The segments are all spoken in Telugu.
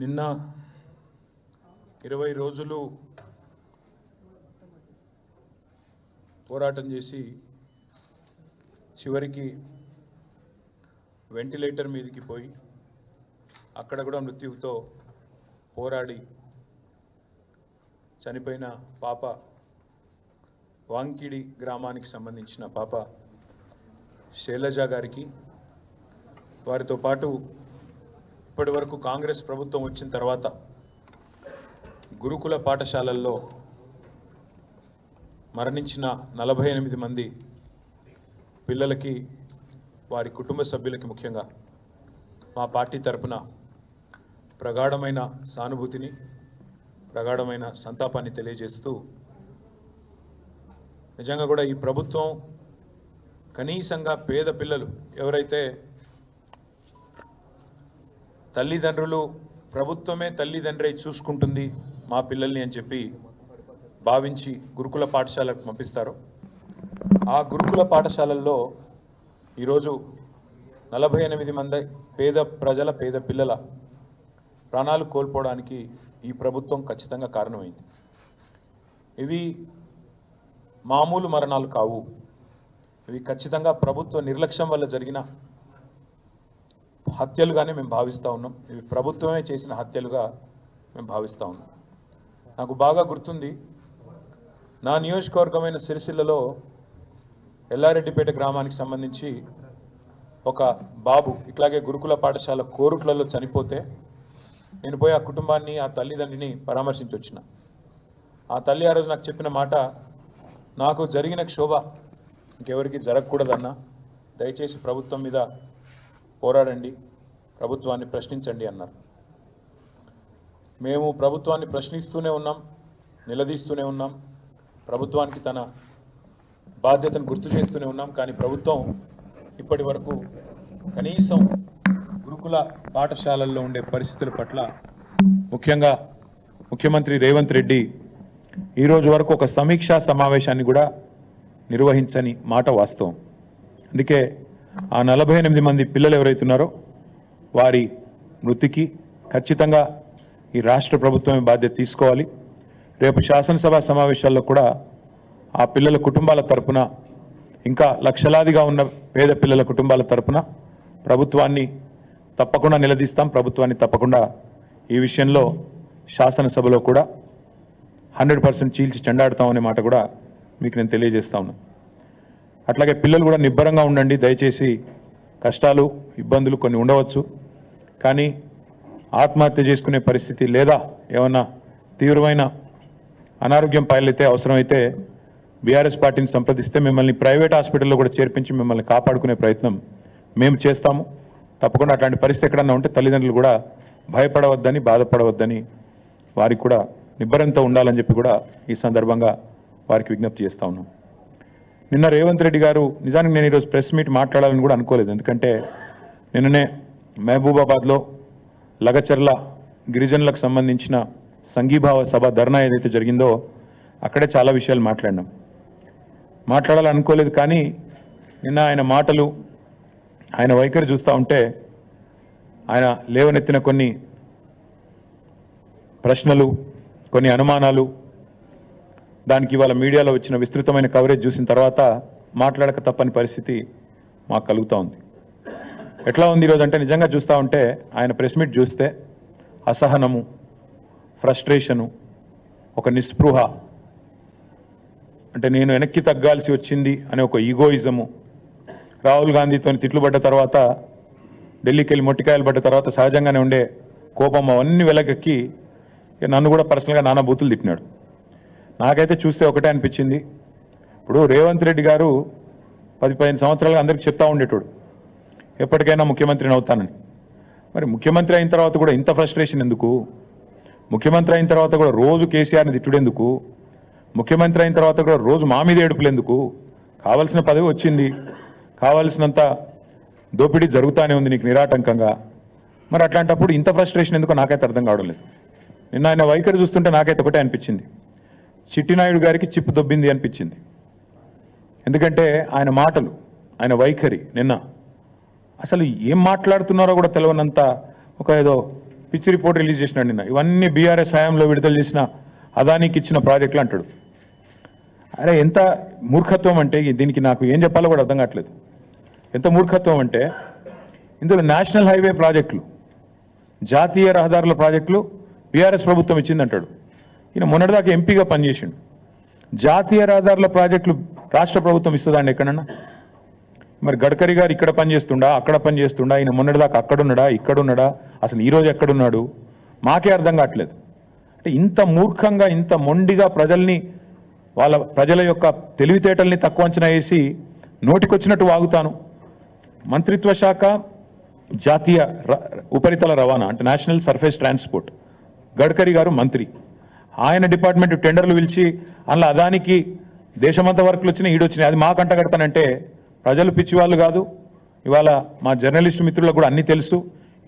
నిన్న 20 రోజులు పోరాటం చేసి చివరికి వెంటిలేటర్ మీదకి పోయి అక్కడ కూడా మృత్యువుతో పోరాడి చనిపోయిన పాప వాంకిడి గ్రామానికి సంబంధించిన పాప శైలజ గారికి వారితో పాటు ఇప్పటివరకు కాంగ్రెస్ ప్రభుత్వం వచ్చిన తర్వాత గురుకుల పాఠశాలల్లో మరణించిన 48 మంది పిల్లలకి వారి కుటుంబ సభ్యులకి ముఖ్యంగా మా పార్టీ తరపున ప్రగాఢమైన సానుభూతిని ప్రగాఢమైన సంతాపాన్ని తెలియజేస్తూ నిజంగా కూడా ఈ ప్రభుత్వం కనీసంగా పేద పిల్లలు ఎవరైతే తల్లిదండ్రులు ప్రభుత్వమే తల్లిదండ్రి చూసుకుంటుంది మా పిల్లల్ని అని చెప్పి భావించి గురుకుల పాఠశాలకు పంపిస్తారు. ఆ గురుకుల పాఠశాలల్లో ఈరోజు 48 మంది పేద పిల్లల ప్రాణాలు కోల్పోవడానికి ఈ ప్రభుత్వం ఖచ్చితంగా కారణమైంది. ఇవి మామూలు మరణాలు కావు. ఇవి ఖచ్చితంగా ప్రభుత్వ నిర్లక్ష్యం వల్ల జరిగిన హత్యలుగానే మేము భావిస్తూ ఉన్నాం. ఇవి ప్రభుత్వమే చేసిన హత్యలుగా మేము భావిస్తూ ఉన్నాం. నాకు బాగా గుర్తుంది, నా నియోజకవర్గమైన సిరిసిల్లలో ఎల్లారెడ్డిపేట గ్రామానికి సంబంధించి ఒక బాబు ఇట్లాగే గురుకుల పాఠశాల కోరుట్లలో చనిపోతే నేను పోయి ఆ కుటుంబాన్ని ఆ తల్లిదండ్రిని పరామర్శించి వచ్చిన. ఆ తల్లి ఆ రోజు నాకు చెప్పిన మాట, నాకు జరిగిన క్షోభ ఇంకెవరికి జరగకూడదన్నా, దయచేసి ప్రభుత్వం మీద పోరాడండి, ప్రభుత్వాన్ని ప్రశ్నించండి అన్నారు. మేము ప్రభుత్వాన్ని ప్రశ్నిస్తూనే ఉన్నాం, నిలదీస్తూనే ఉన్నాం, ప్రభుత్వానికి తన బాధ్యతను గుర్తు చేస్తూనే ఉన్నాం. కానీ ప్రభుత్వం ఇప్పటి వరకు కనీసం గురుకుల పాఠశాలల్లో ఉండే పరిస్థితుల పట్ల ముఖ్యంగా ముఖ్యమంత్రి రేవంత్ రెడ్డి ఈరోజు వరకు ఒక సమీక్షా సమావేశాన్ని కూడా నిర్వహించని మాట వాస్తవం. అందుకే ఆ 48 మంది పిల్లలు ఎవరైతున్నారో వారి మృతికి ఖచ్చితంగా ఈ రాష్ట్ర ప్రభుత్వమే బాధ్యత తీసుకోవాలి. రేపు శాసనసభ సమావేశాల్లో కూడా ఆ పిల్లల కుటుంబాల తరపున, ఇంకా లక్షలాదిగా ఉన్న పేద పిల్లల కుటుంబాల తరపున ప్రభుత్వాన్ని తప్పకుండా నిలదీస్తాం. ప్రభుత్వాన్ని తప్పకుండా ఈ విషయంలో శాసనసభలో కూడా 100% చీల్చి చెండాడుతామనే మాట కూడా మీకు నేను తెలియజేస్తా ఉన్నాను. అట్లాగే పిల్లలు కూడా నిబ్బరంగా ఉండండి. దయచేసి కష్టాలు ఇబ్బందులు కొన్ని ఉండవచ్చు, కానీ ఆత్మహత్య చేసుకునే పరిస్థితి లేదా ఏమన్నా తీవ్రమైన అనారోగ్యం పాలైతే అవసరమైతే బీఆర్ఎస్ పార్టీని సంప్రదిస్తే మిమ్మల్ని ప్రైవేట్ హాస్పిటల్లో కూడా చేర్పించి మిమ్మల్ని కాపాడుకునే ప్రయత్నం మేము చేస్తాము. తప్పకుండా అట్లాంటి పరిస్థితి ఎక్కడన్నా ఉంటే తల్లిదండ్రులు కూడా భయపడవద్దని, బాధపడవద్దని, వారికి కూడా నిబ్బరంతో ఉండాలని చెప్పి కూడా ఈ సందర్భంగా వారికి విజ్ఞప్తి చేస్తా ఉన్నాం. నిన్న రేవంత్ రెడ్డి గారు, నిజానికి నేను ఈరోజు ప్రెస్ మీట్ మాట్లాడాలని కూడా అనుకోలేదు, ఎందుకంటే నిన్ననే మహబూబాబాద్లో లగచర్ల గిరిజనులకు సంబంధించిన సంఘీభావ సభ ధర్నా ఏదైతే జరిగిందో అక్కడే చాలా విషయాలు మాట్లాడాలని అనుకోలేదు. కానీ నిన్న ఆయన మాటలు, ఆయన వైఖరి చూస్తూ ఉంటే, ఆయన లేవనెత్తిన కొన్ని ప్రశ్నలు, కొన్ని అనుమానాలు, దానికి ఇవాళ మీడియాలో వచ్చిన విస్తృతమైన కవరేజ్ చూసిన తర్వాత మాట్లాడక తప్పని పరిస్థితి మాకు కలుగుతూ ఉంది. ఎట్లా ఉంది ఈరోజు అంటే, నిజంగా చూస్తూ ఉంటే ఆయన ప్రెస్ మీట్ చూస్తే అసహనము, ఫ్రస్ట్రేషను, ఒక నిస్పృహ, అంటే నేను వెనక్కి తగ్గాల్సి వచ్చింది అనే ఒక ఈగోయిజము, రాహుల్ గాంధీతో తిట్లు పడ్డ తర్వాత, ఢిల్లీకి వెళ్ళి మొట్టికాయలు పడ్డ తర్వాత సహజంగానే ఉండే కోపం అవన్నీ వెలగెక్కి నన్ను కూడా పర్సనల్గా నానా బూతులు తిట్టినాడు. నాకైతే చూస్తే ఒకటే అనిపించింది, ఇప్పుడు రేవంత్ రెడ్డి గారు 10-15 సంవత్సరాలుగా అందరికీ చెప్తా ఉండేటోడు ఎప్పటికైనా ముఖ్యమంత్రిని అవుతానని. మరి ముఖ్యమంత్రి అయిన తర్వాత కూడా ఇంత ఫ్రస్ట్రేషన్ ఎందుకు? ముఖ్యమంత్రి అయిన తర్వాత కూడా రోజు కేసీఆర్ని తిట్టుడెందుకు? ముఖ్యమంత్రి అయిన తర్వాత కూడా రోజు మా మీద ఏడుపులు ఎందుకు? కావాల్సిన పదవి వచ్చింది, కావాల్సినంత దోపిడీ జరుగుతూనే ఉంది నీకు నిరాటంకంగా. మరి అట్లాంటప్పుడు ఇంత ఫ్రస్ట్రేషన్ ఎందుకో నాకైతే అర్థం కావడం లేదు. నిన్న ఆయన వైఖరి చూస్తుంటే నాకైతే ఒకటే అనిపించింది, చిట్టినాయుడు గారికి చిప్పు దొబ్బింది అనిపించింది. ఎందుకంటే ఆయన మాటలు, ఆయన వైఖరి నిన్న అసలు ఏం మాట్లాడుతున్నారో కూడా తెలియనంత ఒక ఏదో పిచ్చి రిపోర్ట్ రిలీజ్ చేసినాడు నిన్న. ఇవన్నీ బీఆర్ఎస్ హయాంలో విడుదల చేసిన అదానికి ఇచ్చిన ప్రాజెక్టులు అంటాడు. అరే ఎంత మూర్ఖత్వం అంటే దీనికి నాకు ఏం చెప్పాలో కూడా అర్థం కావట్లేదు. ఎంత మూర్ఖత్వం అంటే ఇందులో నేషనల్ హైవే ప్రాజెక్టులు, జాతీయ రహదారుల ప్రాజెక్టులు బీఆర్ఎస్ ప్రభుత్వం ఇచ్చిందంటాడు. ఈయన మొన్నటిదాకా ఎంపీగా పనిచేసిండు. జాతీయ రహదారుల ప్రాజెక్టులు రాష్ట్ర ప్రభుత్వం ఇస్తుందండి ఎక్కడన్నా? మరి గడ్కరీ గారు ఇక్కడ పనిచేస్తుండా, అక్కడ పనిచేస్తుండా? ఈయన మొన్నటిదాకా అక్కడున్నాడా, ఇక్కడున్నాడా? అసలు ఈరోజు ఎక్కడున్నాడు? మాకే అర్థం కావట్లేదు. అంటే ఇంత మూర్ఖంగా, ఇంత మొండిగా ప్రజల యొక్క తెలివితేటల్ని తక్కువ అంచనా వేసి నోటికొచ్చినట్టు వాగుతాను. మంత్రిత్వ శాఖ జాతీయ ఉపరితల రవాణా అంటే నేషనల్ సర్ఫేస్ ట్రాన్స్పోర్ట్, గడ్కరీ గారు మంత్రి. ఆయన డిపార్ట్మెంట్ టెండర్లు పిలిచి అందులో అదానికి దేశమంతా వర్కులు వచ్చినాయి, ఈడొచ్చినాయి. అది మాకంట కడతానంటే ప్రజలు పిచ్చివాళ్ళు కాదు. ఇవాళ మా జర్నలిస్టు మిత్రులకు కూడా అన్నీ తెలుసు.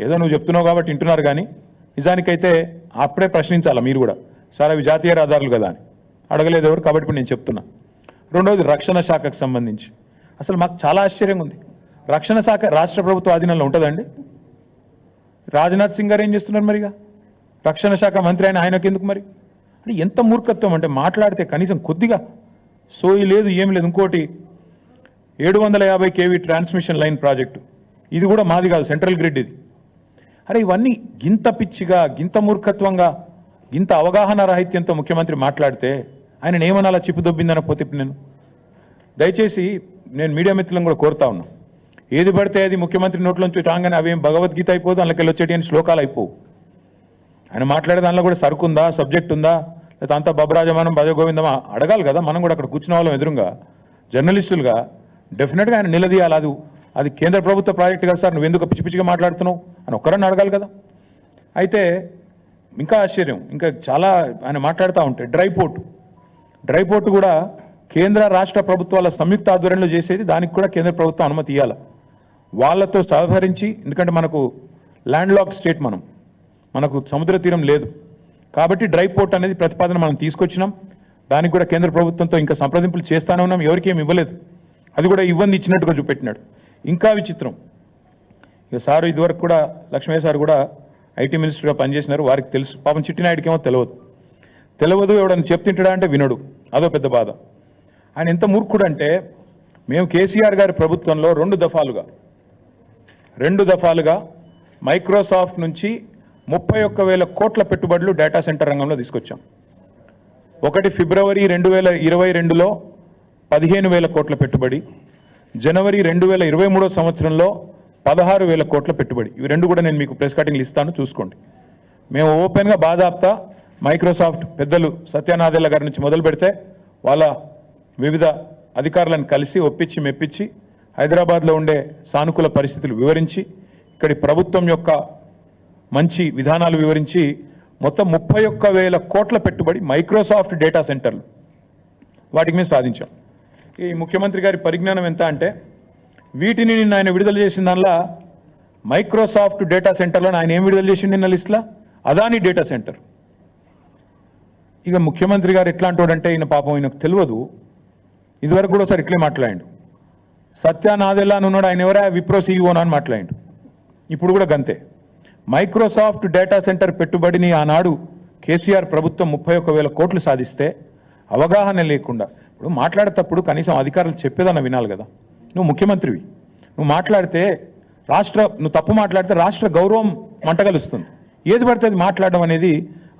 ఏదో నువ్వు చెప్తున్నావు కాబట్టి వింటున్నారు, కానీ నిజానికైతే అప్పుడే ప్రశ్నించాలా మీరు కూడా. సార్ అవి జాతీయ రహదారులు కదా అని అడగలేదు ఎవరు, కాబట్టి ఇప్పుడు నేను చెప్తున్నా. రెండవది రక్షణ శాఖకు సంబంధించి అసలు మాకు చాలా ఆశ్చర్యంగా ఉంది. రక్షణ శాఖ రాష్ట్ర ప్రభుత్వ ఆధీనంలో ఉంటుందండి. రాజ్నాథ్ సింగ్ గారు ఏం చేస్తున్నారు మరిగా? రక్షణ శాఖ మంత్రి ఆయనకి ఎందుకు మరి? అంటే ఎంత మూర్ఖత్వం అంటే మాట్లాడితే కనీసం కొద్దిగా సోయి లేదు, ఏం లేదు. ఇంకోటి 750 kV ట్రాన్స్మిషన్ లైన్ ప్రాజెక్టు, ఇది కూడా మాది కాదు, సెంట్రల్ గ్రిడ్ ఇది. అరే ఇవన్నీ గింత పిచ్చిగా, గింత మూర్ఖత్వంగా, గింత అవగాహన రాహిత్యంతో ముఖ్యమంత్రి మాట్లాడితే ఆయన ఏమనాలా? చిప్పు దొబ్బిందనకపోతే ఇప్పుడు దయచేసి నేను మీడియా మిత్రులను కూడా కోరుతా ఉన్నా, ఏది పడితే అది ముఖ్యమంత్రి నోట్లోంచి రాగానే అవేం భగవద్గీత అయిపోదు, అందులోకి వచ్చేటి శ్లోకాలు అయిపోవు. ఆయన మాట్లాడే దానిలో కూడా సరుకుందా, సబ్జెక్ట్ ఉందా, లేకపోతే అంతా బబరాజమానం భజగోవిందమా అడగాలి కదా. మనం కూడా అక్కడ కూర్చున్న వాళ్ళం ఎదురుగా జర్నలిస్టులుగా డెఫినెట్గా ఆయన నిలదీయాలి. అది కేంద్ర ప్రభుత్వ ప్రాజెక్ట్ కదా సార్, నువ్వు ఎందుకు పిచ్చి పిచ్చిగా మాట్లాడుతున్నావు అని ఒక్కరన్నా అడగాలి కదా. అయితే ఇంకా ఆశ్చర్యం, ఇంకా చాలా ఆయన మాట్లాడుతూ ఉంటే డ్రై పోర్టు కూడా కేంద్ర రాష్ట్ర ప్రభుత్వాల సంయుక్త ఆధ్వర్యంలో చేసేది, దానికి కూడా కేంద్ర ప్రభుత్వం అనుమతి ఇవ్వాలి. వాళ్ళతో సహకరించి, ఎందుకంటే మనకు ల్యాండ్ లాక్ స్టేట్, మనకు సముద్ర తీరం లేదు కాబట్టి డ్రై పోర్ట్ అనేది ప్రతిపాదన మనం తీసుకొచ్చినాం. దానికి కూడా కేంద్ర ప్రభుత్వంతో ఇంకా సంప్రదింపులు చేస్తానే ఉన్నాం. ఎవరికి ఏమి ఇవ్వలేదు, అది కూడా ఇవ్వంది ఇచ్చినట్టుగా చూపెట్టినాడు. ఇంకా విచిత్రం, ఇక సార్ ఇదివరకు కూడా లక్ష్మయ్య సార్ కూడా ఐటీ మినిస్టర్గా పనిచేసినారు, వారికి తెలుసు. పాపం చిట్టినాయుడికి ఏమో తెలియదు, ఎవడని చెప్తుంటాడా అంటే వినడు, అదో పెద్ద బాధ. ఆయన ఎంత మూర్ఖుడు అంటే, మేము కేసీఆర్ గారి ప్రభుత్వంలో రెండు దఫాలుగా మైక్రోసాఫ్ట్ నుంచి 31,000 కోట్ల పెట్టుబడులు డేటా సెంటర్ రంగంలో తీసుకొచ్చాం. ఒకటి ఫిబ్రవరి 2022లో 15,000 కోట్ల పెట్టుబడి, జనవరి 2023 సంవత్సరంలో 16,000 కోట్ల పెట్టుబడి. ఇవి రెండు కూడా నేను మీకు ప్రెస్ కటింగ్లు ఇస్తాను, చూసుకోండి. మేము ఓపెన్గా బాజాప్తా మైక్రోసాఫ్ట్ పెద్దలు సత్యనాదెల్ల గారి నుంచి మొదలు పెడితే వాళ్ళ వివిధ అధికారులను కలిసి ఒప్పించి మెప్పించి హైదరాబాద్లో ఉండే సానుకూల పరిస్థితులు వివరించి, ఇక్కడి ప్రభుత్వం యొక్క మంచి విధానాలు వివరించి మొత్తం 31,000 కోట్ల పెట్టుబడి మైక్రోసాఫ్ట్ డేటా సెంటర్లు వాటికి మేము సాధించాం. ఈ ముఖ్యమంత్రి గారి పరిజ్ఞానం ఎంత అంటే, వీటిని నిన్న ఆయన విడుదల చేసిన దానిలో మైక్రోసాఫ్ట్ డేటా సెంటర్లో ఆయన ఏం విడుదల చేసిండు నిన్న లిస్టులో? Adani data centre. ఇక ముఖ్యమంత్రి గారు ఎట్లాంటి వాడంటే, ఈయన పాపం ఈయనకు తెలియదు. ఇదివరకు కూడా ఒకసారి ఇట్లే మాట్లాడిండు. సత్యనాదెల్లా అని ఉన్నాడు, ఆయన ఎవరా? విప్రో సీఈఓనా అని మాట్లాడిండు. ఇప్పుడు కూడా గంతే. మైక్రోసాఫ్ట్ డేటా సెంటర్ పెట్టుబడిని ఆనాడు కేసీఆర్ ప్రభుత్వం 31,000 కోట్లు సాధిస్తే అవగాహన లేకుండా, ఇప్పుడు మాట్లాడేటప్పుడు కనీసం అధికారులు చెప్పేదన్న వినాలి కదా. నువ్వు ముఖ్యమంత్రివి, నువ్వు మాట్లాడితే నువ్వు తప్పు మాట్లాడితే రాష్ట్ర గౌరవం మంటగలుస్తుంది. ఏది పడితే అది మాట్లాడడం అనేది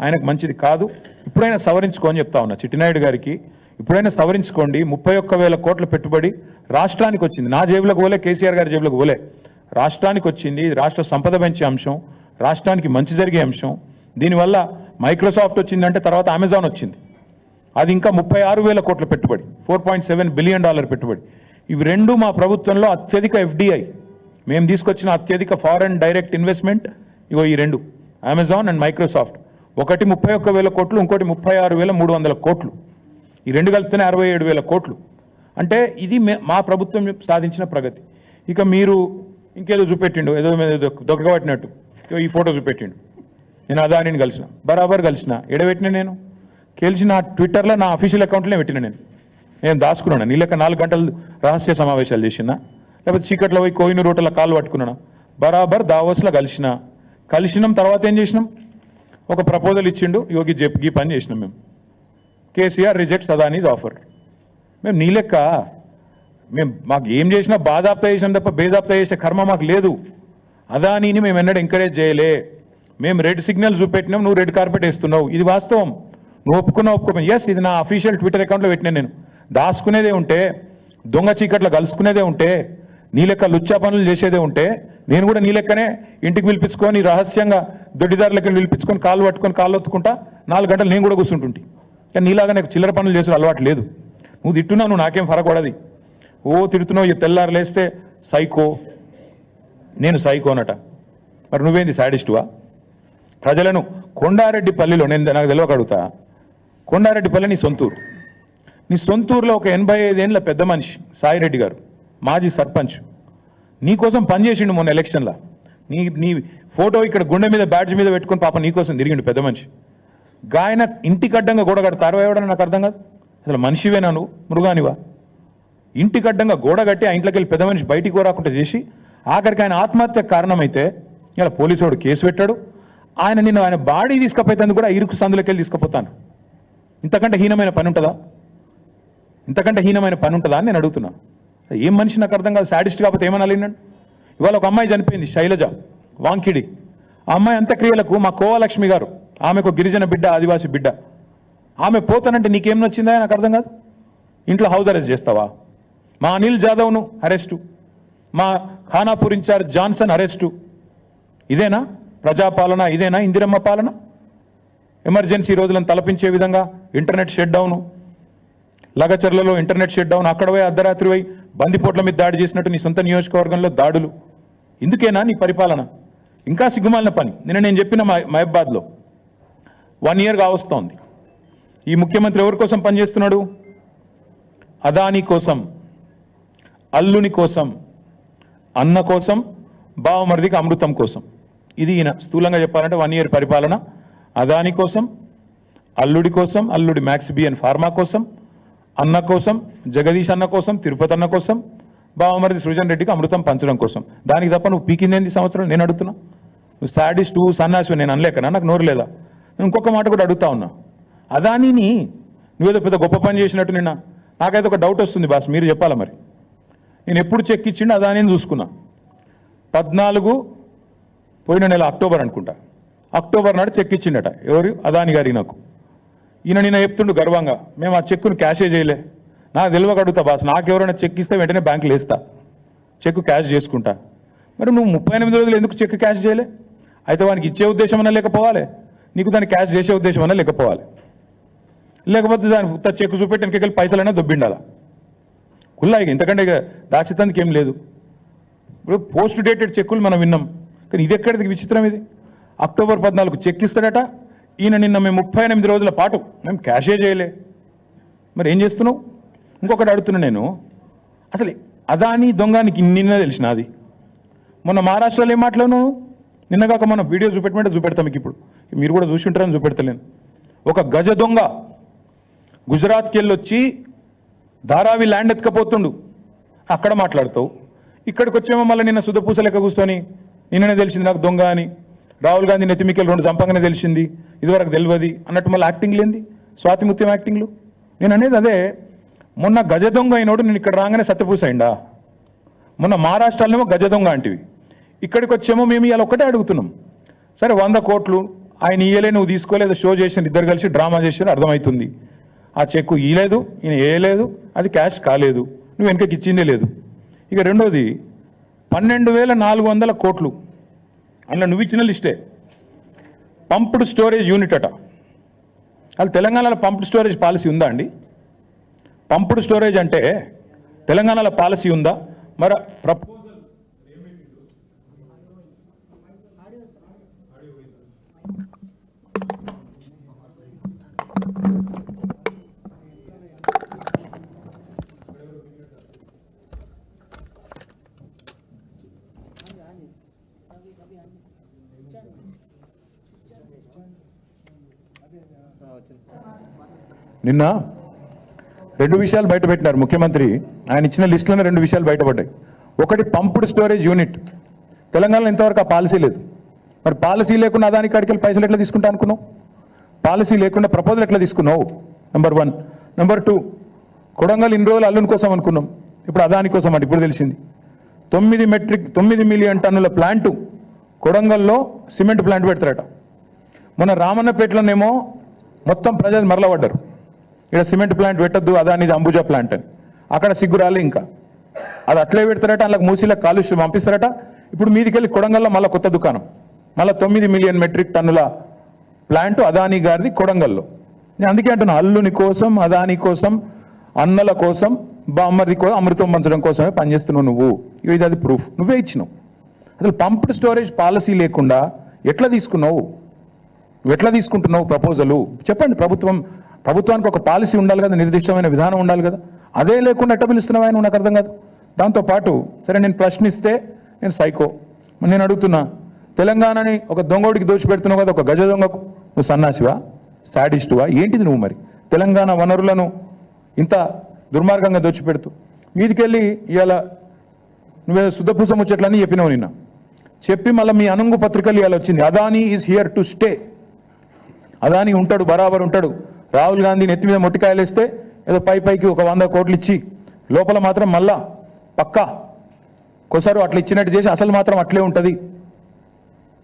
ఆయనకు మంచిది కాదు. ఇప్పుడైనా సవరించుకో అని చెప్తా ఉన్నా చిట్టినాయుడు గారికి. ఇప్పుడైనా సవరించుకోండి. 31,000 కోట్ల పెట్టుబడి రాష్ట్రానికి వచ్చింది. నా జేబులకు పోలే, కేసీఆర్ గారి జేబులకు పోలే, రాష్ట్రానికి వచ్చింది. రాష్ట్ర సంపద పెంచే అంశం, రాష్ట్రానికి మంచి జరిగే అంశం. దీనివల్ల మైక్రోసాఫ్ట్ వచ్చిందంటే తర్వాత అమెజాన్ వచ్చింది, అది ఇంకా 36,000 కోట్ల పెట్టుబడి, $4.7 బిలియన్ పెట్టుబడి. ఇవి రెండు మా ప్రభుత్వంలో అత్యధిక FDI, మేము తీసుకొచ్చిన అత్యధిక ఫారెన్ డైరెక్ట్ ఇన్వెస్ట్మెంట్. ఇగో ఈ రెండు, అమెజాన్ అండ్ మైక్రోసాఫ్ట్. ఒకటి 31,000 కోట్లు, ఇంకోటి 36,300 కోట్లు. ఈ రెండు కలిపితేనే 67,000 కోట్లు. అంటే ఇది మా ప్రభుత్వం సాధించిన ప్రగతి. ఇక మీరు ఇంకేదో చూపెట్టిండు, ఏదో దొరకబట్టినట్టు ఈ ఫోటో చూపెట్టిండు. నేను అదానిని కలిసిన, బరాబర్ కలిసిన. ఎడబెట్టిన నేను కలిసిన ట్విట్టర్లో నా అఫీషియల్ అకౌంట్లోనే పెట్టిన. నేను దాచుకున్నాను. నీళ్ళక 4 గంటలు రహస్య సమావేశాలు చేసిన, లేకపోతే చీకట్లో పోయి కోహినూర్ రోడ్ల కాళ్ళు పట్టుకున్నాను. బరాబర్ దావోస్లో కలిసిన, కలిసినాం. తర్వాత ఏం చేసినాం? ఒక ప్రపోజల్ ఇచ్చిండు, యోగి జెప్కి పని చేసినాం మేము. KCR rejects Adanis offer. మేము నీ లెక్క మాకు ఏం చేసినా బాజాప్తా చేసినాం తప్ప బేజాప్తా చేసే కర్మ మాకు లేదు. అదానీని మేము ఎన్నడూ ఎంకరేజ్ చేయలే. మేము రెడ్ సిగ్నల్ చూపెట్టినాం, నువ్వు రెడ్ కార్పెట్ వేస్తున్నావు. ఇది వాస్తవం. నువ్వు ఒప్పుకున్నావు. ఎస్, ఇది నా అఫీషియల్ ట్విట్టర్ అకౌంట్లో పెట్టినా. నేను దాచుకునేదే ఉంటే, దొంగ చీకట్లో కలుసుకునేదే ఉంటే, నీ లెక్క లుచ్చా పనులు చేసేదే ఉంటే, నేను కూడా నీ లెక్కనే ఇంటికి పిలిపించుకొని రహస్యంగా దొడ్డిదారులకి పిలిపించుకొని కాళ్ళు పట్టుకొని కాళ్ళు ఒత్తుకుంటా 4 గంటలు నేను కూడా కూర్చుంటుంటి. కానీ నీలాగా నాకు చిల్లర పనులు చేసే అలవాటు లేదు. నువ్వు తిట్టున్నావు, నువ్వు నాకేం ఫరక పడది. తిడుతున్నావు. ఈ తెల్లారు లేస్తే సైకో, నేను సైకో అనట. మరి నువ్వేంది సాడిస్టువా? ప్రజలను కొండారెడ్డిపల్లిలో నాకు తెలియక అడుగుతా. కొండారెడ్డిపల్లి నీ సొంతూరు. నీ సొంతూరులో ఒక 85 ఏళ్ళ పెద్ద మనిషి సాయిరెడ్డి గారు, మాజీ సర్పంచ్, నీకోసం పనిచేసిండు మొన్న ఎలక్షన్లో. నీ ఫోటో ఇక్కడ గుండె మీద బ్యాడ్జ్ మీద పెట్టుకుని పాప నీకోసం తిరిగిండు పెద్ద మనిషి. గాయన ఇంటికి అడ్డంగా గోడ కడతారు ఎవడని నాకు అర్థం కాదు. అసలు మనిషివేనా నువ్వు? మృగానివా? ఇంటికి అడ్డంగా గోడ కట్టి ఆ ఇంట్లోకి వెళ్ళి పెద్ద మనిషి బయటికి రాకుండా చేసి ఆఖరికి ఆయన ఆత్మహత్య కారణమైతే ఇలా పోలీసు వాడు కేసు పెట్టాడు. ఆయన బాడీ తీసుకుపోయేందుకు కూడా ఇరుకు సందులోకి వెళ్ళి తీసుకుపోతాను. ఇంతకంటే హీనమైన పని ఉంటుందా? ఇంతకంటే హీనమైన పని ఉంటుందా అని నేను అడుగుతున్నా. ఏం మనిషి నాకు అర్థం కాదు. సాడిస్ట్ కాకపోతే ఏమన్నా లేనండి. ఇవాళ ఒక అమ్మాయి చనిపోయింది, శైలజ వాంకిడి. ఆ అమ్మాయి అంత్యక్రియలకు మా కోవలక్ష్మి గారు, ఆమెకు గిరిజన బిడ్డ, ఆదివాసి బిడ్డ, ఆమె పోతానంటే నీకేం నచ్చిందా నాకు అర్థం కాదు. ఇంట్లో హౌస్ అరెస్ట్ చేస్తావా? మా అనిల్ జాదవ్ను అరెస్టు, మా ఖానాపూర్ ఇన్ఛార్జ్ జాన్సన్ అరెస్టు. ఇదేనా ప్రజాపాలన? ఇదేనా ఇందిరమ్మ పాలన? ఎమర్జెన్సీ రోజులను తలపించే విధంగా ఇంటర్నెట్ షట్ డౌను, లగచర్లలో ఇంటర్నెట్ షట్ డౌన్, అక్కడ పోయి అర్ధరాత్రి పోయి బందిపోట్ల మీద దాడి చేసినట్టు నీ సొంత నియోజకవర్గంలో దాడులు. ఇందుకేనా నీ పరిపాలన? ఇంకా సిగ్గుమాలిన పని. నేను చెప్పిన మహబాద్లో 1 year కావస్తోంది. ఈ ముఖ్యమంత్రి ఎవరి కోసం పనిచేస్తున్నాడు? అదానీ కోసం, అల్లుని కోసం, అన్న కోసం, బావమరిదికి అమృతం కోసం. ఇది ఈయన స్థూలంగా చెప్పాలంటే 1 year పరిపాలన. అదానీ కోసం, అల్లుడి కోసం, అల్లుడి మ్యాక్స్ బిఎన్ ఫార్మా కోసం, అన్న కోసం, జగదీష్ అన్న కోసం, తిరుపతి అన్న కోసం, బావమరిది సృజన్ రెడ్డికి అమృతం పంచడం కోసం. దానికి తప్ప నువ్వు పీకిందేంది సంవత్సరం? నేను అడుగుతున్నా. నువ్వు సాడిస్ట్, సన్నాసి నేను అనలేకనా? నాకు నోరు లేదా? నేను ఇంకొక మాట కూడా అడుగుతా ఉన్నా. అదానీని నువ్వేదో పెద్ద గొప్ప పని చేసినట్టు నాకైతే ఒక డౌట్ వస్తుంది బాస్, మీరు చెప్పాలా మరి. నేను ఎప్పుడు చెక్ ఇచ్చిండు అదానీని చూసుకున్నా. 14 పోయిన నెల అక్టోబర్ అనుకుంటా, అక్టోబర్ నాడు చెక్ ఇచ్చిండట. ఎవరు? అదాని గారి. నాకు ఈయన నిన్న చెప్తుండు గర్వంగా, మేము ఆ చెక్కును క్యాషే చేయలే. నాకు తెలియక అడుగుతా బాస్, నాకు ఎవరైనా చెక్ ఇస్తే వెంటనే బ్యాంకులో వేస్తా, చెక్ క్యాష్ చేసుకుంటా. మరి నువ్వు 38 రోజులు ఎందుకు చెక్ క్యాష్ చేయలే? అయితే వానికి ఇచ్చే ఉద్దేశం అన్నా లేకపోవాలి, నీకు దాన్ని క్యాష్ చేసే ఉద్దేశం అన్నా లేకపోవాలి. లేకపోతే దాని చెక్ చూపెట్టి వెనకెళ్ళి పైసలైనా దొబ్బిండాలా కుల్లా. ఇంతకంటే ఇక దాచితందుకు ఏం లేదు. ఇప్పుడు పోస్ట్ డేటెడ్ చెక్కులు మనం విన్నాం, కానీ ఇది ఎక్కడిది విచిత్రం ఇది. అక్టోబర్ 14 చెక్ ఇస్తాడట ఈయన. నిన్న మేము 38 రోజుల పాటు మేము క్యాషే చేయలే. మరి ఏం చేస్తున్నావు? ఇంకొకటి అడుగుతున్నా నేను, అసలు అదానీ దొంగనికి నిన్న తెలిసిన అది మొన్న మహారాష్ట్రలో ఏం మాట్లాడినావు? నిన్నగాక మనం వీడియో చూపెట్టమంటే చూపెడతాం మీకు. ఇప్పుడు మీరు కూడా చూసి ఉంటారని చూపెడతలేను. ఒక గజ దొంగ గుజరాత్కి వెళ్ళొచ్చి ధారావి ల్యాండ్ ఎత్తుకపోతుండు, అక్కడ మాట్లాడతావు. ఇక్కడికి వచ్చేమో మళ్ళీ నిన్న సుధపూస లెక్క కూర్చొని నిన్ననే తెలిసింది నాకు దొంగ అని, రాహుల్ గాంధీ నెత్తిమికెళ్ళి 2 చంపంగానే తెలిసింది, ఇదివరకు తెలియదు అన్నట్టు మళ్ళీ యాక్టింగ్ లేంది, స్వాతిముత్యం యాక్టింగ్లు. నేను అనేది అదే, మొన్న గజ దొంగ అయినోడు నేను ఇక్కడ రాగానే సత్యపూస అయిందా? మొన్న మహారాష్ట్రలోనేమో గజ దొంగ అంటివి, ఇక్కడికి వచ్చేమో మేము ఇవాళ ఒక్కటే అడుగుతున్నాం. సరే 100 కోట్లు ఆయన ఇయ్యలే, నువ్వు తీసుకోలేదు, షో చేసిన, ఇద్దరు కలిసి డ్రామా చేసిన అర్థమవుతుంది. ఆ చెక్కు ఇయ్యలేదు, ఈయన వేయలేదు, అది క్యాష్ కాలేదు, నువ్వు వెనకకి ఇచ్చిందే లేదు. ఇక రెండోది 12,400 కోట్లు అందులో నువ్వు ఇచ్చిన లిస్టే. పంప్డ్ స్టోరేజ్ యూనిట్ అట. అది తెలంగాణలో పంప్డ్ స్టోరేజ్ పాలసీ ఉందా అండి? పంప్డ్ స్టోరేజ్ అంటే తెలంగాణలో పాలసీ ఉందా? మరి ప్రపోజల్ నిన్న 2 విషయాలు బయటపెట్టినారు ముఖ్యమంత్రి. ఆయన ఇచ్చిన లిస్టులోనే 2 విషయాలు బయటపడ్డాయి. ఒకటి పంప్డ్ స్టోరేజ్ యూనిట్. తెలంగాణలో ఇంతవరకు ఆ పాలసీ లేదు. మరి పాలసీ లేకుండా అదాని కాడికి వెళ్ళి పైసలు ఎట్లా తీసుకుంటా అనుకున్నావు? పాలసీ లేకుండా ప్రపోజల్ ఎట్లా తీసుకున్నావు? నెంబర్ 1. నెంబర్ 2, కొడంగల్ ఇన్ని రోజులు అల్లుని కోసం అనుకున్నాం, ఇప్పుడు అదాని కోసం అంటే ఇప్పుడు తెలిసింది. 9 మిలియన్ టన్నుల ప్లాంటు కొడంగల్లో సిమెంట్ ప్లాంట్ పెడతారట. మొన్న రామన్నపేటలోనేమో మొత్తం ప్రజలు మరలబడ్డారు, ఇక్కడ సిమెంట్ ప్లాంట్ పెట్టద్దు అదానిది అంబుజా ప్లాంట్ అని. అక్కడ సిగ్గురాలే, ఇంకా అది అట్లే పెడతారట, అందులో మూసీలకు కాలుష్యం పంపిస్తారట. ఇప్పుడు మీదికెళ్ళి కొడంగల్లో మళ్ళీ కొత్త దుకాణం, మళ్ళీ 9 మిలియన్ మెట్రిక్ టన్నుల ప్లాంట్ అదాని గారిది కొడంగల్లో. నేను అందుకే అంటున్నా, అల్లుని కోసం అదాని కోసం అన్నల కోసం బామ్మది కోసం అమృతం పంచడం కోసమే పనిచేస్తున్నావు నువ్వు. ఇది అది ప్రూఫ్ నువ్వే ఇచ్చినావు. అసలు పంప్డ్ స్టోరేజ్ పాలసీ లేకుండా ఎట్లా తీసుకున్నావు? నువ్వు ఎట్లా తీసుకుంటున్నావు ప్రపోజలు? చెప్పండి. ప్రభుత్వానికి ఒక పాలసీ ఉండాలి కదా, నిర్దిష్టమైన విధానం ఉండాలి కదా. అదే లేకుండా ఎట్లా పిలుస్తున్నావు ఆయన? నాకు అర్థం కాదు. దాంతోపాటు సరే నేను ప్రశ్నిస్తే నేను సైకో, నేను అడుగుతున్నా, తెలంగాణని ఒక దొంగోడికి దోచిపెడుతున్నావు కదా, ఒక గజ దొంగకు నువ్వు సన్నాసివా, సాడిస్టువా, ఏంటిది నువ్వు? మరి తెలంగాణ వనరులను ఇంత దుర్మార్గంగా దోచిపెడుతూ మీదికెళ్ళి ఇవాళ నువ్వే శుద్ధపూస ముచ్చట్లని చెప్పినావు నిన్న. చెప్పి మళ్ళీ మీ అనుంగు పత్రికలు ఇవాళ వచ్చింది, Adani is here to stay. Adani ఉంటాడు, బరాబర్ ఉంటాడు. రాహుల్ గాంధీ నెత్తి మీద మొట్టికాయలు వేస్తే ఏదో పైకి ఒక 100 కోట్లు ఇచ్చి లోపల మాత్రం మళ్ళా పక్కా కొసరు అట్లా ఇచ్చినట్టు చేసి అసలు మాత్రం అట్లే ఉంటుంది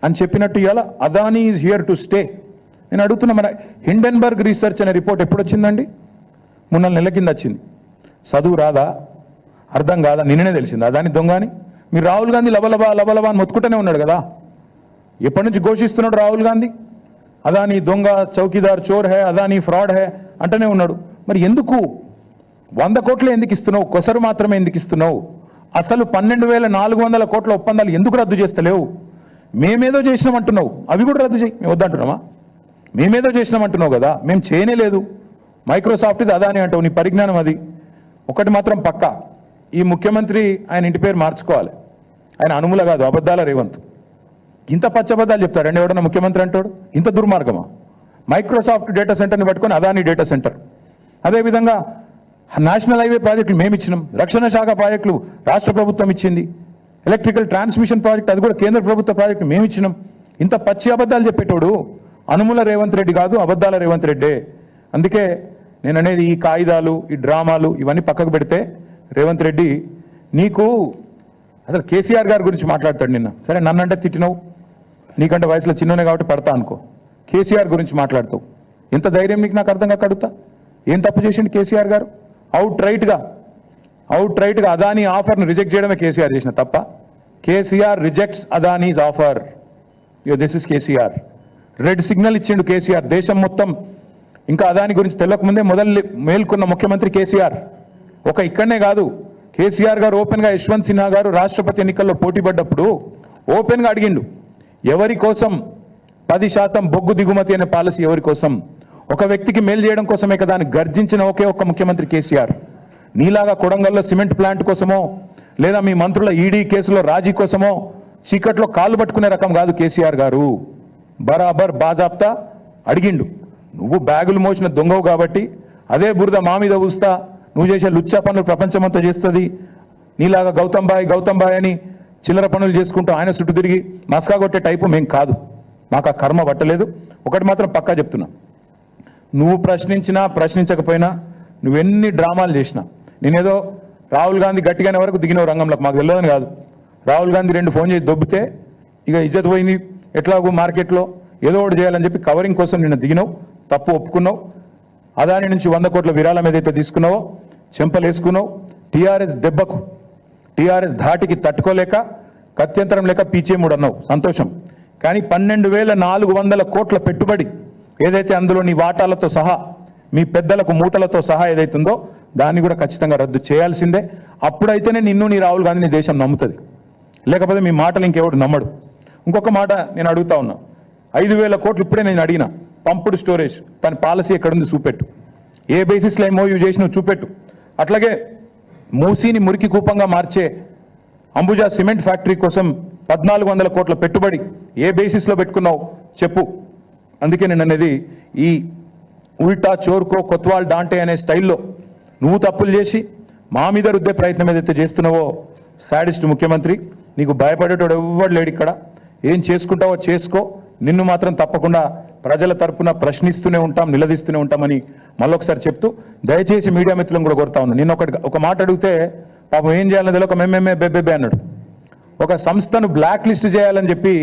అని చెప్పినట్టు ఇవాళ Adani is here to stay. నేను అడుగుతున్నా, మన హిండెన్బర్గ్ రీసెర్చ్ అనే రిపోర్ట్ ఎప్పుడు వచ్చిందండి? 3 నెలల కింద వచ్చింది. చదువు రాదా, అర్థం కాదా? నిన్ననే తెలిసింది అదాని దొంగ అని. మీరు రాహుల్ గాంధీ లబలబా అని మొత్తుకుంటూనే ఉన్నాడు కదా. ఎప్పటి నుంచి ఘోషిస్తున్నాడు రాహుల్ గాంధీ? అదాని దొంగ, చౌకీదార్ చోర్ హే, అదాని ఫ్రాడ్ హే అంటూనే ఉన్నాడు. మరి ఎందుకు 100 కోట్లు ఎందుకు ఇస్తున్నావు? కొసరు మాత్రమే ఎందుకు ఇస్తున్నావు? అసలు 12,400 కోట్ల ఒప్పందాలు ఎందుకు రద్దు చేస్తలేవు? మేమేదో చేసినామంటున్నావు, అవి కూడా రద్దు చేయి. మేము వద్దంటున్నామా? మేమేదో చేసినామంటున్నావు కదా, మేము చేయనే లేదు. మైక్రోసాఫ్ట్ ఇది అదాని అంటావు, నీ పరిజ్ఞానం అది. ఒకటి మాత్రం పక్కా, ఈ ముఖ్యమంత్రి ఆయన ఇంటి పేరు మార్చుకోవాలి. ఆయన అనుముల కాదు, అబద్ధాల రేవంత్. ఇంత పచ్చబద్దాలు చెప్తాడండి ఎవడన్నా ముఖ్యమంత్రి అంటాడు? ఇంత దుర్మార్గమా? మైక్రోసాఫ్ట్ డేటా సెంటర్ని పట్టుకొని అదాని డేటా సెంటర్. అదేవిధంగా నేషనల్ హైవే ప్రాజెక్టులు మేము ఇచ్చినాం, రక్షణ శాఖ ప్రాజెక్టులు రాష్ట్ర ప్రభుత్వం ఇచ్చింది, ఎలక్ట్రికల్ ట్రాన్స్మిషన్ ప్రాజెక్ట్ అది కూడా కేంద్ర ప్రభుత్వ ప్రాజెక్టు మేము ఇచ్చినాం. ఇంత పచ్చి అబద్ధాలు చెప్పేటోడు అనుముల రేవంత్ రెడ్డి కాదు, అబద్ధాల రేవంత్ రెడ్డే. అందుకే నేను అనేది, ఈ కాయిదాలు, ఈ డ్రామాలు ఇవన్నీ పక్కకు పెడితే రేవంత్ రెడ్డి నీకు అసలు కేసీఆర్ గారి గురించి మాట్లాడతాడు. నిన్న సరే నన్నంటే తిట్టినావు, నీకంటే వయసులో చిన్ననే కాబట్టి పడతా అనుకో. కేసీఆర్ గురించి మాట్లాడతావు, ఎంత ధైర్యం నీకు? నాకు అర్థం కాక అడుగుతా, ఏం తప్పు చేసిండు కేసీఆర్ గారు? అవుట్ రైట్గా అదానీ ఆఫర్ను రిజెక్ట్ చేయడమే కేసీఆర్ చేసిన తప్ప. KCR rejects Adanis offer. This is KCR. Red signal ఇచ్చిండు కేసీఆర్. దేశం మొత్తం ఇంకా అదాని గురించి తెలియకముందే మేల్కొన్న ముఖ్యమంత్రి కేసీఆర్. ఇక్కడనే కాదు, కేసీఆర్ గారు ఓపెన్గా యశ్వంత్ సిన్హా గారు రాష్ట్రపతి ఎన్నికల్లో పోటీ పడ్డప్పుడు ఓపెన్గా అడిగిండు, ఎవరి కోసం 10% బొగ్గు దిగుమతి అనే పాలసీ ఎవరి కోసం? ఒక వ్యక్తికి మేలు చేయడం కోసమే కదా అని గర్జించిన ఒకే ఒక్క ముఖ్యమంత్రి కేసీఆర్. నీలాగా కొడంగల్లో సిమెంట్ ప్లాంట్ కోసమో లేదా మీ మంత్రుల ఈడీ కేసులో రాజీ కోసమో చీకట్లో కాళ్ళు పట్టుకునే రకం కాదు కేసీఆర్ గారు. బరాబర్ బాజాప్తా అడిగిండు. నువ్వు బ్యాగులు మోసిన దొంగవు కాబట్టి అదే బురద మా మీద ఊస్తా, నువ్వు చేసే లుచ్చా పనులు ప్రపంచమంతా చేస్తుంది. నీలాగా గౌతమ్ బాయ్ అని చిల్లర పనులు చేసుకుంటూ ఆయన చుట్టూ తిరిగి మస్కా కొట్టే టైపు మేం కాదు, మాకు ఆ కర్మ పట్టలేదు. ఒకటి మాత్రం పక్కా చెప్తున్నా, నువ్వు ప్రశ్నించకపోయినా నువ్వెన్ని డ్రామాలు చేసినా, నేనేదో రాహుల్ గాంధీ గట్టిగానే వరకు దిగినవు రంగంలోకి, మాకు వెళ్ళదని కాదు. రాహుల్ గాంధీ 2 ఫోన్ చేసి దొబ్బితే ఇక ఇజ్జత్ పోయింది, ఎట్లాగో మార్కెట్లో ఏదో ఒకటి చేయాలని చెప్పి కవరింగ్ కోసం నిన్న దిగినావు, తప్పు ఒప్పుకున్నావు. అదాని నుంచి 100 కోట్ల విరాళం ఏదైతే తీసుకున్నావో చెంపలేసుకున్నావు. టీఆర్ఎస్ దెబ్బకు, టీఆర్ఎస్ ధాటికి తట్టుకోలేక కత్యంతరం లేక పీచేముడు అన్నావు, సంతోషం. కానీ 12,400 కోట్ల పెట్టుబడి ఏదైతే అందులో నీ వాటాలతో సహా మీ పెద్దలకు మూటలతో సహా ఏదైతుందో దాన్ని కూడా ఖచ్చితంగా రద్దు చేయాల్సిందే. అప్పుడైతేనే నిన్ను నీ రాహుల్ గాంధీని దేశం నమ్ముతుంది, లేకపోతే మీ మాటలు ఇంకెవడు నమ్మడు. ఇంకొక మాట నేను అడుగుతా ఉన్నా, 5,000 కోట్లు ఇప్పుడే నేను అడిగిన పంపుడు స్టోరేజ్ దాని పాలసీ ఎక్కడుంది చూపెట్టు, ఏ బేసిస్లో MOU చేసినావు చూపెట్టు. అట్లాగే మూసీని మురికి కూపంగా మార్చే అంబుజా సిమెంట్ ఫ్యాక్టరీ కోసం 1,400 కోట్ల పెట్టుబడి ఏ బేసిస్లో పెట్టుకున్నావు చెప్పు. అందుకే నేను అనేది, ఈ ఉల్టా చోర్కో కొత్వాల్ డాంటే అనే స్టైల్లో నువ్వు తప్పులు చేసి మా మీద రుద్దే ప్రయత్నం ఏదైతే చేస్తున్నావో, సాడిస్ట్ ముఖ్యమంత్రి, నీకు భయపడేటోడు ఎవ్వడు లేడు ఇక్కడ. ఏం చేసుకుంటావో చేసుకో, నిన్ను మాత్రం తప్పకుండా ప్రజల తరపున ప్రశ్నిస్తూనే ఉంటాం, నిలదీస్తూనే ఉంటామని మళ్ళొకసారి చెప్తూ దయచేసి మీడియా మిత్రులను కూడా కోరుతా ఉన్నాను. నిన్న ఒక మాట అడిగితే పాపం ఏం చేయాలని తెలియక మేమేమే బెబ్బెబ్బే అన్నాడు. ఒక సంస్థను బ్లాక్ లిస్ట్ చేయాలని చెప్పి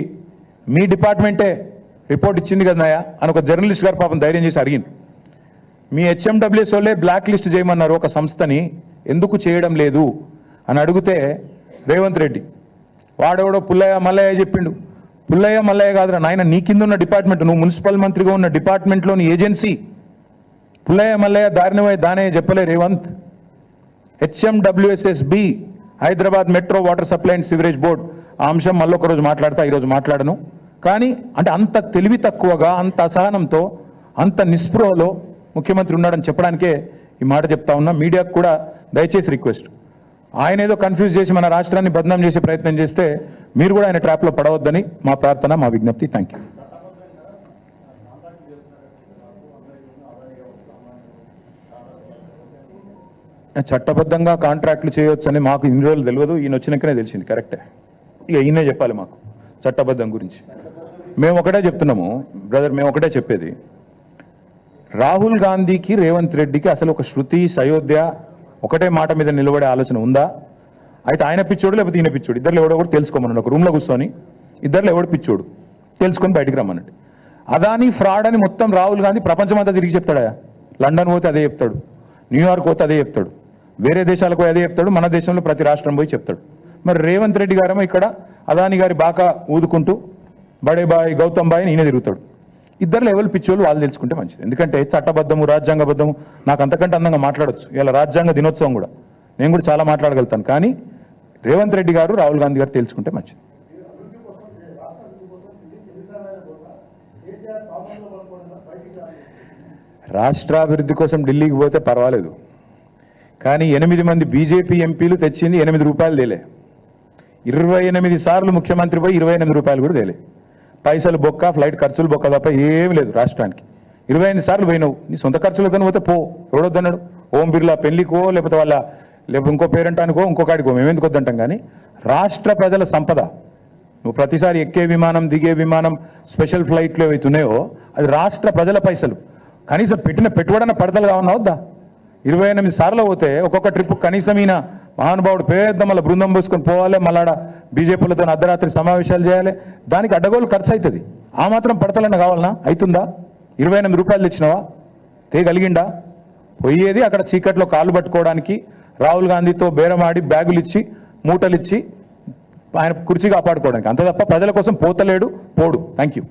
మీ డిపార్ట్మెంటే రిపోర్ట్ ఇచ్చింది కదా నాయా అని ఒక జర్నలిస్ట్ గారు పాపం ధైర్యం చేసి అడిగింది. మీ హెచ్ఎండబ్ల్యూఎస్ వాళ్ళే బ్లాక్ లిస్ట్ చేయమన్నారు ఒక సంస్థని, ఎందుకు చేయడం లేదు అని అడిగితే రేవంత్ రెడ్డి వాడెవడో పుల్లయ్య మల్లయ్య చెప్పిండు. పుల్లయ్య మల్లయ్య కాదురా నాయన, నీ కింద ఉన్న డిపార్ట్మెంట్, నువ్వు మున్సిపల్ మంత్రిగా ఉన్న డిపార్ట్మెంట్లోని ఏజెన్సీ. పుల్లయ్య మల్లయ్య దారిని దానే చెప్పలే Revanth. HMWSSB Hyderabad metro water supply and sewerage board ఆ అంశం మళ్ళొక రోజు మాట్లాడతా, ఈరోజు మాట్లాడను. కానీ అంటే అంత తెలివి తక్కువగా, అంత అసహనంతో, అంత నిస్పృహలో ముఖ్యమంత్రి ఉన్నాడని చెప్పడానికే ఈ మాట చెప్తా ఉన్నా. మీడియాకు కూడా దయచేసి రిక్వెస్ట్, ఆయన ఏదో కన్ఫ్యూజ్ చేసి మన రాష్ట్రాన్ని బదనాం చేసే ప్రయత్నం చేస్తే మీరు కూడా ఆయన ట్రాప్లో పడవద్దని మా ప్రార్థన, మా విజ్ఞప్తి. Thank you. చట్టబద్ధంగా కాంట్రాక్టులు చేయవచ్చని మాకు ఇన్ని రోజులు తెలియదు, ఈయన వచ్చినాకనే తెలిసింది. కరెక్టే, ఇక ఈయనే చెప్పాలి మాకు చట్టబద్ధం గురించి. మేము ఒకటే చెప్తున్నాము బ్రదర్, మేము ఒకటే చెప్పేది, రాహుల్ గాంధీకి రేవంత్ రెడ్డికి అసలు ఒక శృతి సయోధ్య ఒకటే మాట మీద నిలబడే ఆలోచన ఉందా? అయితే ఆయన పిచ్చోడు లేకపోతే ఈయన పిచ్చోడు, ఇద్దరు ఎవడో కూడా తెలుసుకోమన్నాడు. ఒక రూమ్లో కూర్చొని ఇద్దరు ఎవడు పిచ్చోడు తెలుసుకొని బయటికి రమ్మనండి. అదాని ఫ్రాడ్ అని మొత్తం రాహుల్ గాంధీ ప్రపంచమంతా తిరిగి చెప్తాడా? లండన్ పోతే అదే చెప్తాడు, న్యూయార్క్ పోతే అదే చెప్తాడు, వేరే దేశాలకు అదే చెప్తాడు, మన దేశంలో ప్రతి రాష్ట్రం పోయి చెప్తాడు. మరి రేవంత్ రెడ్డి గారేమో ఇక్కడ అదాని గారి బాగా ఊదుకుంటూ బడే బాయ్ గౌతమ్ బాయ్ ఈయన తిరుగుతాడు. ఇద్దరు ఎవరు పిచ్చోళ్ళు వాళ్ళు తెలుసుకుంటే మంచిది. ఎందుకంటే చట్టబద్ధము రాజ్యాంగబద్ధము నాకు అంతకంటే అందంగా మాట్లాడొచ్చు. ఇలా రాజ్యాంగ దినోత్సవం కూడా నేను కూడా చాలా మాట్లాడగలుగుతాను. కానీ రేవంత్ రెడ్డి గారు రాహుల్ గాంధీ గారు తెలుసుకుంటే మంచిది. రాష్ట్రాభివృద్ధి కోసం ఢిల్లీకి పోతే పర్వాలేదు, కానీ 8 మంది బీజేపీ ఎంపీలు తెచ్చింది 8 రూపాయలు తేలే. 28 సార్లు ముఖ్యమంత్రి పోయి 28 రూపాయలు కూడా తేలే. పైసలు బొక్క, ఫ్లైట్ ఖర్చులు బొక్క తప్ప ఏం లేదు రాష్ట్రానికి. 28 సార్లు పోయినావు, నీ సొంత ఖర్చులతో పోతే పో, ఎవడొద్దన్నాడు? ఓం బిర్లా పెళ్లికో లేకపోతే ఇంకో పేరెంటానికో ఇంకొకటికో మేము ఎందుకు వద్దంటాం. కానీ రాష్ట్ర ప్రజల సంపద, నువ్వు ప్రతిసారి ఎక్కే విమానం, దిగే విమానం, స్పెషల్ ఫ్లైట్లు ఏవైతున్నాయో అది రాష్ట్ర ప్రజల పైసలు. కనీసం పెట్టిన పెట్టుబడన పడతలు కావన్నా వద్దా? 28 సార్లు పోతే ఒక్కొక్క ట్రిప్ కనీసం ఈయన మహానుభావుడు పెద్ద మళ్ళీ బృందం పోసుకొని పోవాలి, మళ్ళాడ బీజేపీలతో అర్ధరాత్రి సమావేశాలు చేయాలి, దానికి అడ్డగోలు ఖర్చు అవుతుంది. ఆ మాత్రం పడతలన్న కావాలన్నా? అవుతుందా? 28 రూపాయలు తెచ్చినావా? తేగలిగిండా? పోయేది అక్కడ చీకట్లో కాళ్ళు పట్టుకోవడానికి, రాహుల్ గాంధీతో బేరమాడి బ్యాగులు ఇచ్చి మూటలు ఇచ్చి ఆయన కుర్చీ కాపాడుకోవడానికి, అంత తప్ప ప్రజల కోసం పోతలేడు, పోడు. Thank you.